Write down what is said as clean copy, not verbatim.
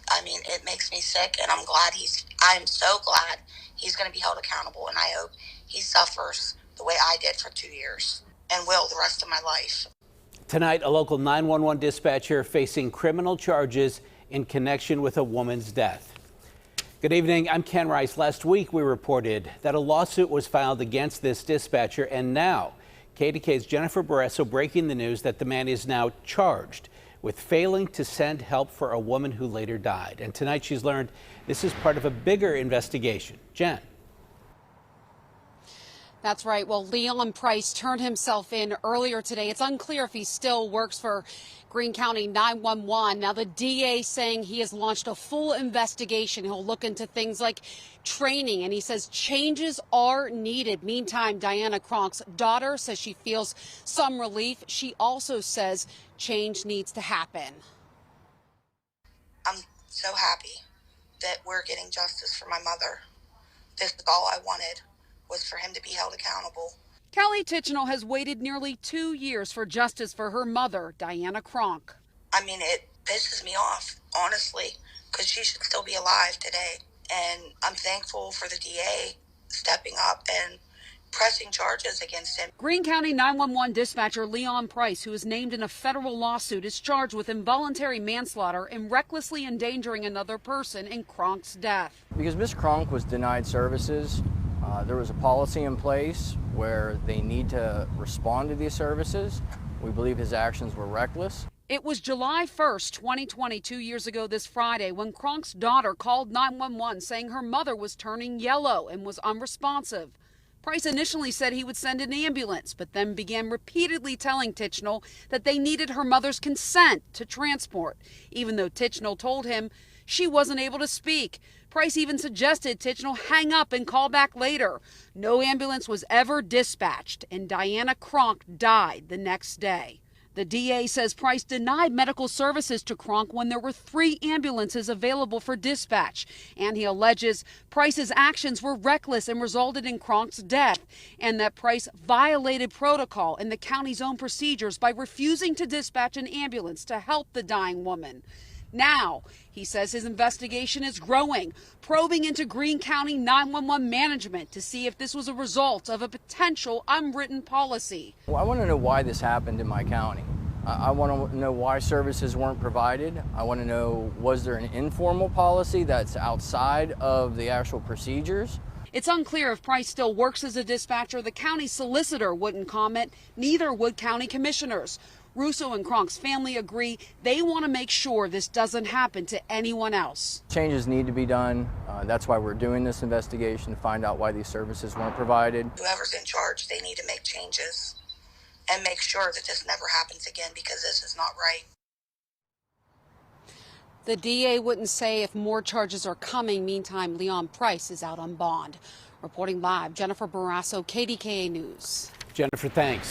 I mean, it makes me sick, and I'm so glad he's going to be held accountable, and I hope he suffers the way I did for 2 years and will the rest of my life. Tonight, a local 911 dispatcher facing criminal charges in connection with a woman's death. Good evening, I'm Ken Rice. Last week, we reported that a lawsuit was filed against this dispatcher, and now KDKA's Jennifer Barresso breaking the news that the man is now charged with failing to send help for a woman who later died. And tonight she's learned this is part of a bigger investigation. Jen. That's right. Well, Leon Price turned himself in earlier today. It's unclear if he still works for Greene County 911. Now, the DA saying he has launched a full investigation. He'll look into things like training, and he says changes are needed. Meantime, Diana Cronk's daughter says she feels some relief. She also says change needs to happen. I'm so happy that we're getting justice for my mother. This is all I wanted, was for him to be held accountable. Kelly Tichenal has waited nearly 2 years for justice for her mother, Diana Cronk. I mean, it pisses me off, honestly, because she should still be alive today. And I'm thankful for the DA stepping up and pressing charges against him. Greene County 911 dispatcher Leon Price, who is named in a federal lawsuit, is charged with involuntary manslaughter and recklessly endangering another person in Cronk's death. Because Ms. Cronk was denied services, there was a policy in place where they need to respond to these services. We believe his actions were reckless. It was July 1st, 2020, 2 years ago this Friday, when Cronk's daughter called 911 saying her mother was turning yellow and was unresponsive. Price initially said he would send an ambulance, but then began repeatedly telling Tichenal that they needed her mother's consent to transport, even though Tichenal told him she wasn't able to speak. Price even suggested Tichenal hang up and call back later. No ambulance was ever dispatched, and Diana Cronk died the next day. The DA says Price denied medical services to Cronk when there were 3 ambulances available for dispatch, and he alleges Price's actions were reckless and resulted in Cronk's death, and that Price violated protocol and the county's own procedures by refusing to dispatch an ambulance to help the dying woman. Now, he says his investigation is growing, probing into Greene County 911 management to see if this was a result of a potential unwritten policy. Well, I want to know why this happened in my county. I want to know why services weren't provided. I want to know, was there an informal policy that's outside of the actual procedures? It's unclear if Price still works as a dispatcher. The county solicitor wouldn't comment, neither would county commissioners. Russo and Cronk's family agree they want to make sure this doesn't happen to anyone else. Changes need to be done. That's why we're doing this investigation, to find out why these services weren't provided. Whoever's in charge, they need to make changes and make sure that this never happens again, because this is not right. The DA wouldn't say if more charges are coming. Meantime, Leon Price is out on bond. Reporting live, Jennifer Barrasso, KDKA News. Jennifer, thanks.